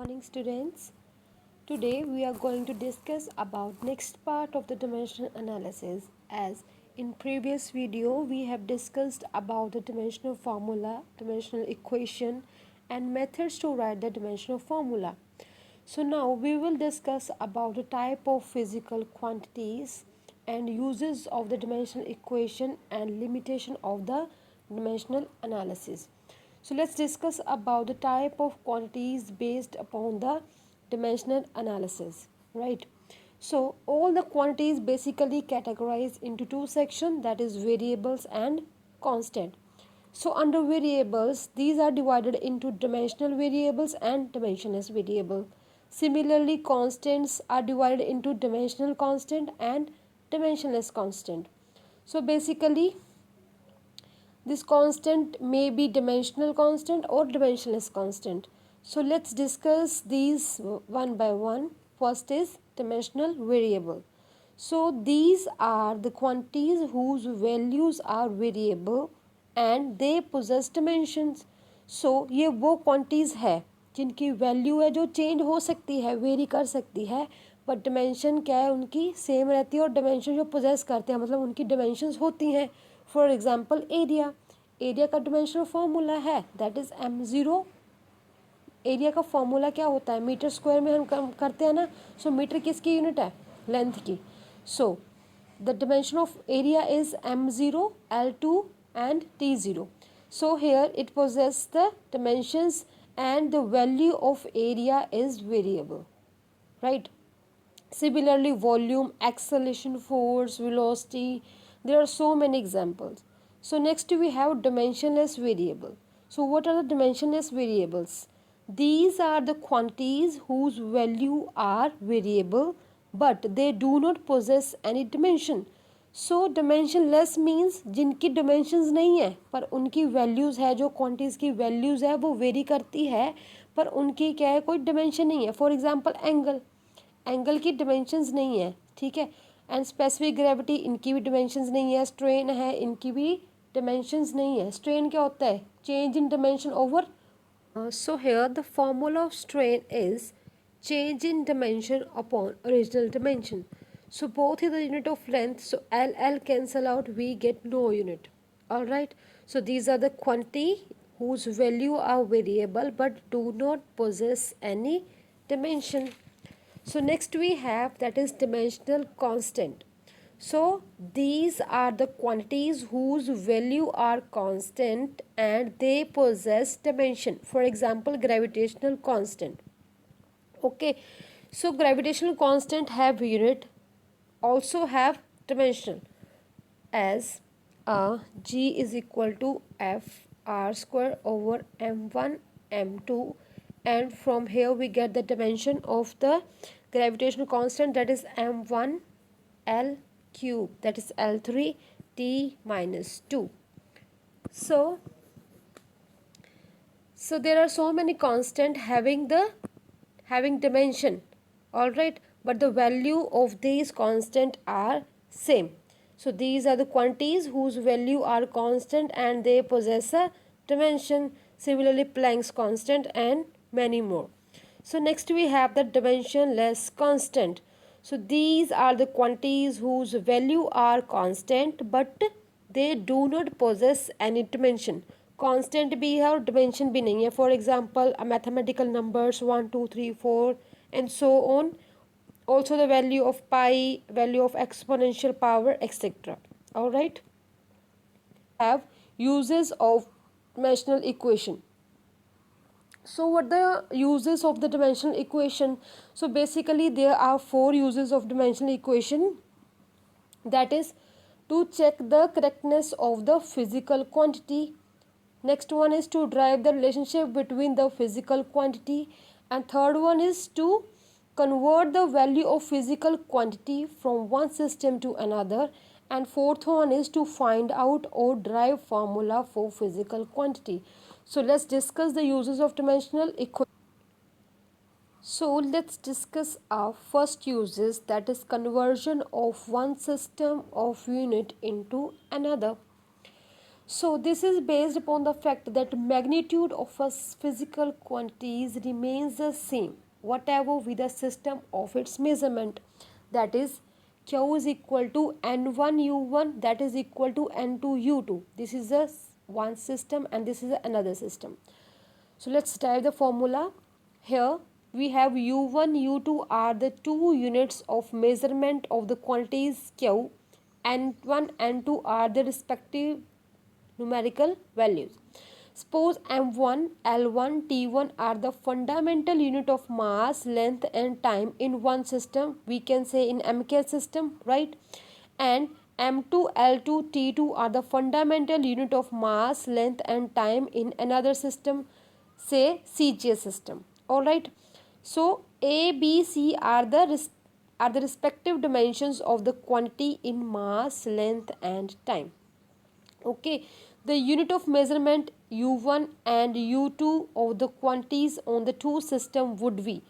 morning students. Today we are going to discuss about next part of the dimensional analysis. As in previous video we have discussed about the dimensional formula, dimensional equation and methods to write the dimensional formula. So now we will discuss about the type of physical quantities and uses of the dimensional equation and limitation of the dimensional analysis. So let's discuss about the type of quantities based upon the dimensional analysis, right? So all the quantities basically categorized into two sections, that is variables and constant. So under variables, these are divided into dimensional variables and dimensionless variable. Similarly, constants are divided into dimensional constant and dimensionless constant. So basically this constant may be dimensional constant or dimensionless constant. So let's discuss these one by one. First is dimensional variable. So these are the quantities whose values are variable and they possess dimensions. So ये वो quantities है जिनकी value है जो change हो सकती है, very कर सकती है, बट डिमेंशन क्या है उनकी सेम रहती है और डिमेंशन जो पोजेस करते हैं मतलब उनकी डिमेंशंस होती हैं. फॉर एग्जांपल एरिया, एरिया का डिमेंशनल फॉर्मूला है दैट इज़ m0. एरिया का फॉर्मूला क्या होता है, मीटर स्क्वायर में हम करते हैं ना. सो मीटर किसकी यूनिट है, लेंथ की. So the dimension of area is m0, l2 and t0. So here it possesses the dimensions and the value of area is variable, right? Similarly, volume, acceleration, force, velocity, there are so many examples. So next we have dimensionless variable. So what are the dimensionless variables? These are the quantities whose value are variable but they do not possess any dimension. So dimensionless means जिनकी dimensions नहीं है पर उनकी values है, जो quantities की values है वो वेरी करती है पर उनकी क्या है, कोई डिमेंशन नहीं है. फॉर एग्जांपल एंगल, एंगल की डिमेंशंस नहीं है, ठीक है. एंड स्पेसिफिक ग्रेविटी, इनकी भी डिमेंशंस नहीं है. स्ट्रेन है, इनकी भी डिमेंशंस नहीं है. स्ट्रेन क्या होता है, change in dimension over. So here the formula of strain is change in dimension upon original dimension. So both is the unit of length, so L cancel out, we get no unit. Alright, so these are the quantity whose value are variable but do not possess any dimension. So next we have that is dimensional constant. So these are the quantities whose value are constant and they possess dimension. For example, gravitational constant. Okay, so gravitational constant have unit, also have dimension, as G is equal to F R square over M1 M2, and from here we get the dimension of the gravitational constant, that is M1 L cube, that is L3 T minus 2. So there are so many constant having dimension, all right, but the value of these constant are same. So these are the quantities whose value are constant and they possess a dimension. Similarly, Planck's constant and many more. So next we have the dimensionless constant. So these are the quantities whose value are constant but they do not possess any dimension. Constant भी है और dimension भी नहीं है. For example, mathematical numbers 1, 2, 3, 4 and so on. Also the value of pi, value of exponential power, etc. Alright. Have uses of dimensional equation. So what the uses of the dimensional equation? So basically there are 4 uses of dimensional equation. That is to check the correctness of the physical quantity. Next one is to derive the relationship between the physical quantity, and third one is to convert the value of physical quantity from one system to another, and fourth one is to find out or derive formula for physical quantity. So let's discuss the uses of dimensional equation. So let's discuss our first uses, that is conversion of one system of unit into another. So this is based upon the fact that magnitude of a physical quantities remains the same whatever with the system of its measurement, that is q is equal to n1 u1 that is equal to n2 u2. This is a one system and this is another system. So let's dive the formula. Here we have u1 u2 are the two units of measurement of the quantities q, n1 n2 are the respective numerical values. Suppose M1, L1, T1 are the fundamental unit of mass, length and time in one system. We can say in MK system, right? And M2, L2, T2 are the fundamental unit of mass, length and time in another system, say CGS system. Alright. So A, B, C are the respective dimensions of the quantity in mass, length and time. Okay, the unit of measurement u1 and u2 of the quantities on the two system would be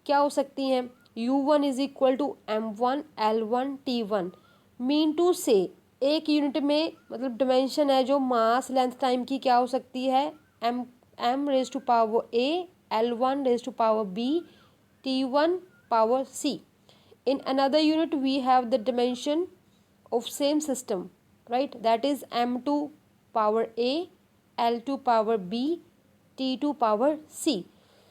क्या हो सकती हैं u1 is equal to m1 l1 t1 mean to say एक unit में मतलब dimension है जो मास length time की क्या हो सकती है m raise to power a l1 raise to power b t1 power c. In another unit we have the dimension of same system, right, that is m2 power a l2 power b t2 power c.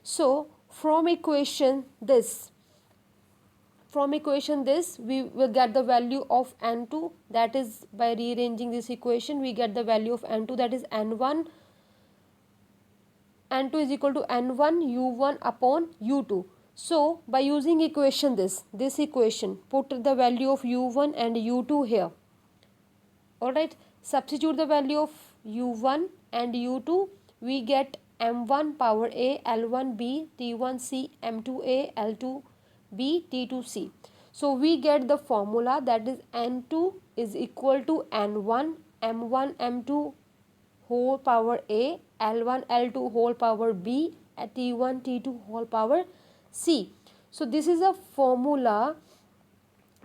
So from equation this we will get the value of n2, that is by rearranging this equation we get the value of n2, that is n1 n2 is equal to n1 u1 upon u2. So by using equation this equation, put the value of u1 and u2 here. Alright, substitute the value of u1 and u2, we get m1 power a l1b t1c m2a l2b t2c. So we get the formula, that is n2 is equal to n1 m1 m2 whole power a l1 l2 whole power b t1 t2 whole power c. So this is a formula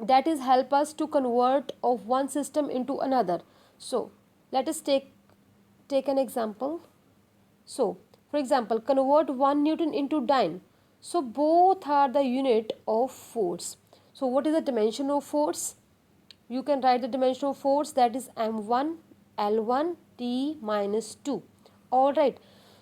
that is help us to convert of one system into another. So let us take an example. So for example, convert 1 Newton into dyne. So both are the unit of force. So what is the dimension of force? You can write the dimension of force, that is m1 l1 t minus 2. All right.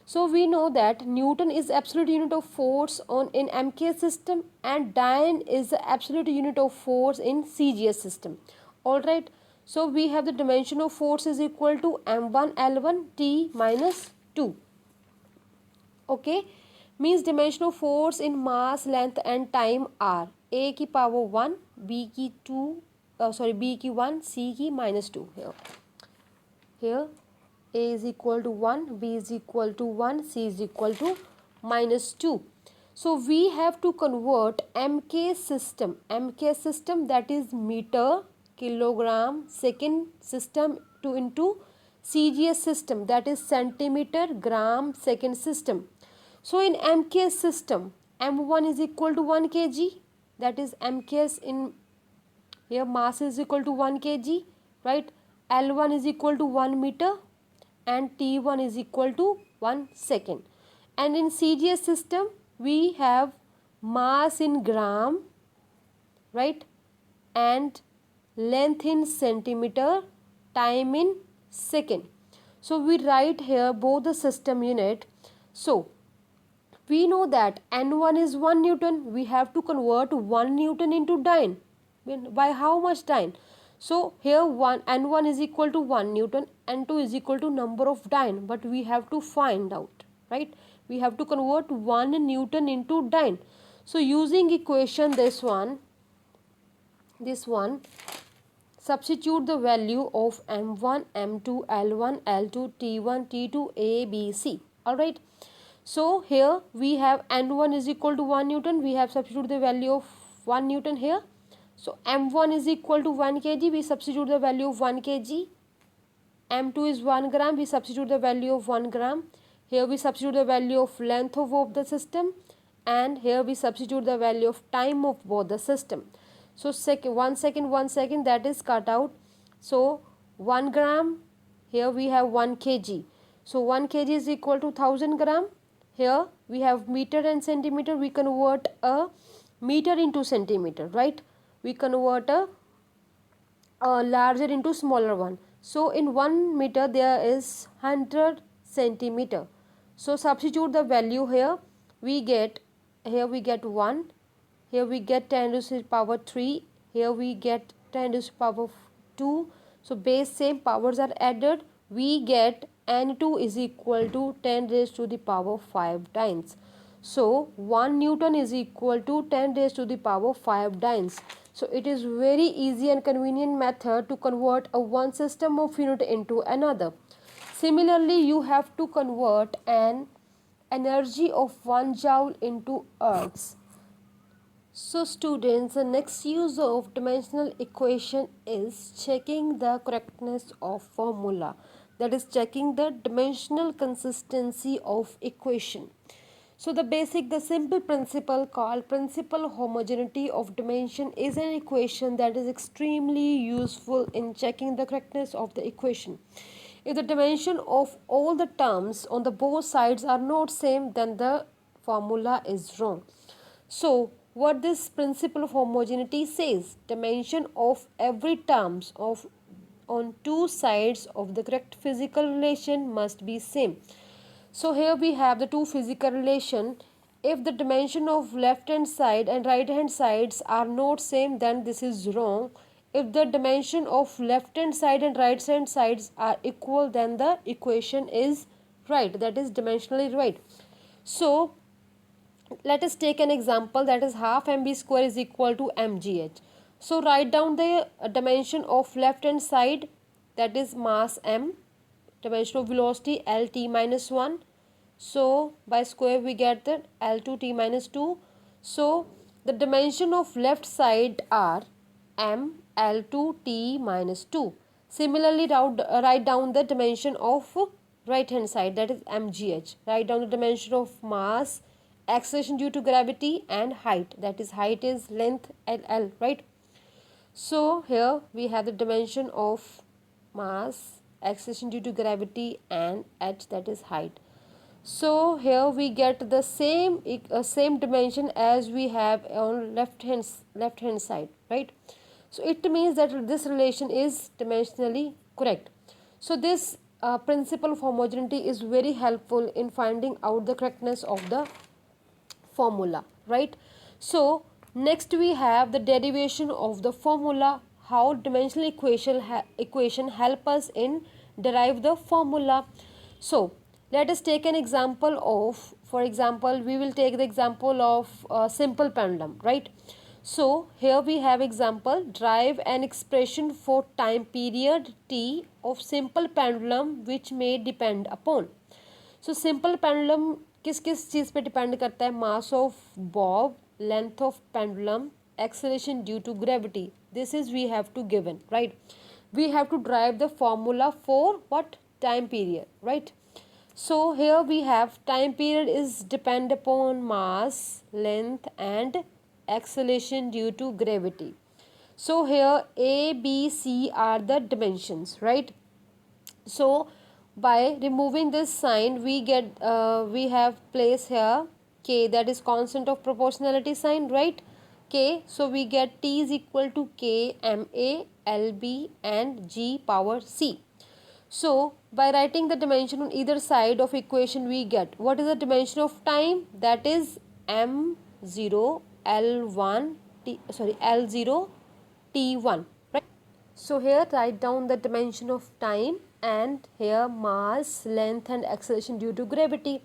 So we know that Newton is absolute unit of force in MK system and dyne is the absolute unit of force in CGS system. All right. So we have the dimension of force is equal to m1 l1 t minus 2. Okay. Means dimension of force in mass, length and time are a की power 1, b की 2, b की 1, c की minus 2 here a is equal to 1, b is equal to 1, c is equal to minus 2. So we have to convert MK system that is meter, kilogram, second system to into CGS system that is centimeter, gram, second system. So in MK system, M1 is equal to 1 kg, that is MKS in here mass is equal to 1 kg, right? L1 is equal to 1 meter and T1 is equal to 1 second. And in CGS system we have mass in gram, right, and length in centimeter, time in second. So we write here both the system unit. So we know that N1 is 1 Newton, we have to convert 1 Newton into dyne. By how much dyne? So here N1 is equal to 1 Newton, N2 is equal to number of dyne, but we have to find out, right? We have to convert 1 Newton into dyne. So using equation this one, substitute the value of M1, M2, L1, L2, T1, T2, A, B, C. Alright. So here we have N1 is equal to 1 Newton, we have substituted the value of 1 Newton here. So M1 is equal to 1 kg, we substitute the value of 1 kg. M2 is 1 gram, we substitute the value of 1 gram. Here we substitute the value of length of the system, and here we substitute the value of time of both the system. So 1 second, that is cut out. So 1 gram Here we have 1 kg. So 1 kg is equal to 1000 gram. Here we have meter and centimeter. We convert a meter into centimeter, right? We convert a larger into smaller one. So in 1 meter there is 100 centimeter. So substitute the value here. We get 1. Here we get 10 to the power 3. Here we get 10 to the power 2. So base same powers are added. We get N2 is equal to 10 raised to the power 5 times. So 1 Newton is equal to 10 raised to the power 5 times. So it is very easy and convenient method to convert a one system of unit into another. Similarly, you have to convert an energy of 1 joule into ergs. So students, the next use of dimensional equation is checking the correctness of formula. That is checking the dimensional consistency of equation. So the simple principle called principal homogeneity of dimension is an equation that is extremely useful in checking the correctness of the equation. If the dimension of all the terms on the both sides are not same, then the formula is wrong. So what this principle of homogeneity says, dimension of every terms of on two sides of the correct physical relation must be same. So here we have the two physical relation. If the dimension of left hand side and right hand sides are not same, then this is wrong. If the dimension of left hand side and right hand sides are equal, then the equation is right, that is dimensionally right. So let us take an example, that is half mb square is equal to mgh. So write down the dimension of left hand side, that is mass m, dimension of velocity lt minus 1. So by square we get that L2 t minus 2. So the dimension of left side are m L2 t minus 2. Similarly write down the dimension of right hand side, that is mgh. Write down the dimension of mass, acceleration due to gravity, and height, that is height is length L, right? So here we have the dimension of mass, acceleration due to gravity, and h, that is height. So here we get the same dimension as we have on left hand side, right? So it means that this relation is dimensionally correct. So this principle of homogeneity is very helpful in finding out the correctness of the formula, right? So next we have the derivation of the formula, how dimensional equation help us in derive the formula. So let us take an example of, for example, we will take the example of simple pendulum, right? So here we have example, derive an expression for time period t of simple pendulum which may depend upon. So simple pendulum किस किस चीज़ पे depend करता है? Mass of Bob, length of pendulum, acceleration due to gravity. This is we have to given, right? We have to derive the formula for what? Time period, right? So here we have time period is depend upon mass, length, and acceleration due to gravity. So here A, B, C are the dimensions, right? So by removing this sign we get we have place here k, that is constant of proportionality sign, right? K, so we get t is equal to k ma lb and g power c. So by writing the dimension on either side of equation we get what is the dimension of time, that is m0 l1 t, sorry, l0 t1, right? So here write down the dimension of time and here mass, length, and acceleration due to gravity.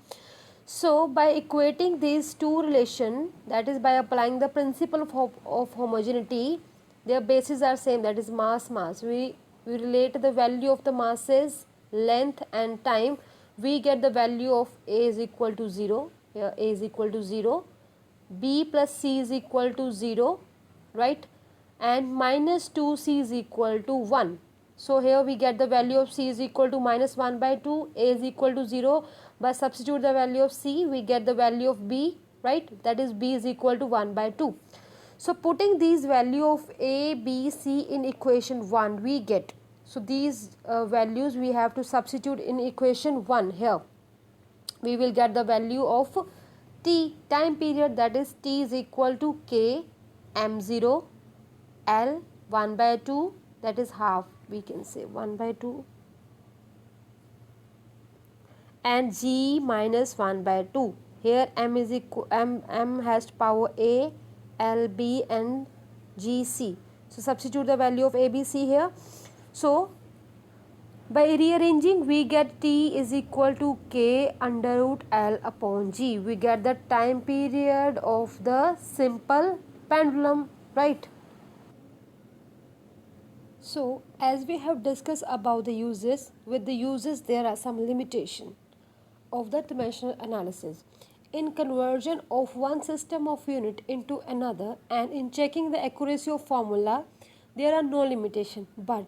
So by equating these two relation, that is by applying the principle of homogeneity, their bases are same, that is mass. We relate the value of the masses, length, and time. We get the value of A is equal to 0. Here A is equal to 0. B plus C is equal to 0, right? And minus 2C is equal to 1. So here we get the value of C is equal to minus 1 by 2, A is equal to 0. By substitute the value of C, we get the value of B, right? That is B is equal to 1 by 2. So putting these value of A, B, C in equation 1, we get So these values we have to substitute in equation 1 here. We will get the value of t time period, that is t is equal to k m0 L 1 by 2, that is half, we can say 1 by 2, and g minus 1 by 2. Here m is equal, m has power a, l, b and g, c. So substitute the value of a, b, c here. So by rearranging we get t is equal to k under root l upon g. We get the time period of the simple pendulum, right? So as we have discussed about the uses, with the uses there are some limitation of the dimensional analysis. In conversion of one system of unit into another and in checking the accuracy of formula, there are no limitation, but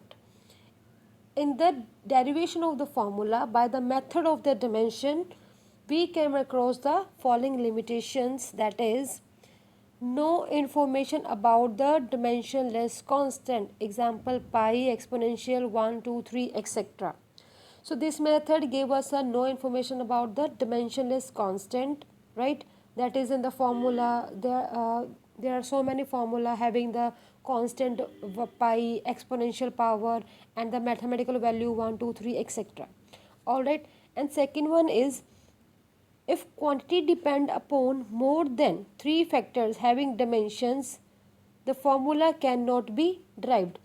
in the derivation of the formula by the method of the dimension, we came across the following limitations, that is, no information about the dimensionless constant, example pi, exponential 1, 2, 3, etc. So this method gave us a no information about the dimensionless constant, right? That is in the formula. There are so many formula having the constant pi, exponential power, and the mathematical value 1, 2, 3, etc. All right. And second one is, if quantity depend upon more than 3 factors having dimensions, the formula cannot be derived.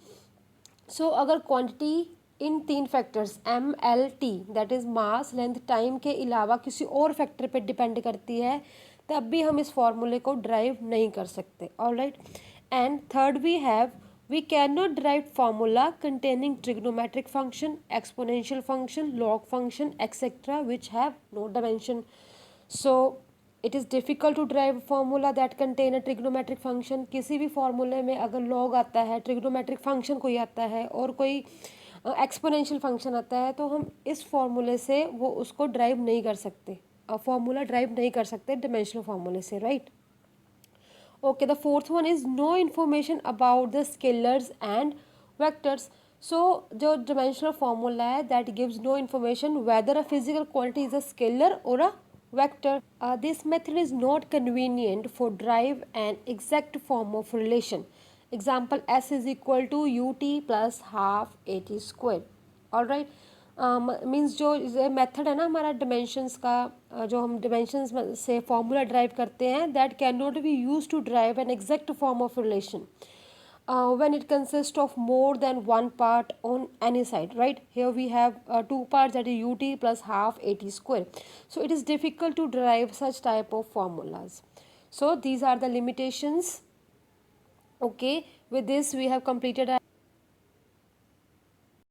So अगर quantity in 3 factors M L T, that is mass, length, time के अलावा किसी और factor पे depend करती है, तब भी हम इस फॉर्मूले को ड्राइव नहीं कर सकते. Alright. And third we have, we cannot derive formula containing trigonometric function, exponential function, log function, etc., which have no dimension. So it is difficult to derive a formula that contain a trigonometric function. किसी भी फॉर्मूले में अगर log आता है, trigonometric function कोई आता है और कोई एक्सपोनेंशियल फंक्शन आता है, तो हम इस फॉर्मूले से वो उसको ड्राइव नहीं कर सकते, फॉर्मूला ड्राइव नहीं कर सकते डिमेंशनल फॉर्मूले से, right. Okay, the fourth one is no information about the scalars and vectors. So the dimensional formula है that gives no information whether a physical quantity is a scalar or a vector. This method is not convenient for derive an exact form of relation. Example, s is equal to ut plus half at square. All right. Means जो method है ना हमारा dimensions का, जो हम dimensions से formula derive करते हैं, that can not be use to derive an exact form of relation when it consists of more than one part on any side, right? Here we have two parts, that is ut plus half at square. So it is difficult to derive such type of formulas. So these are the limitations. Okay, with this we have completed our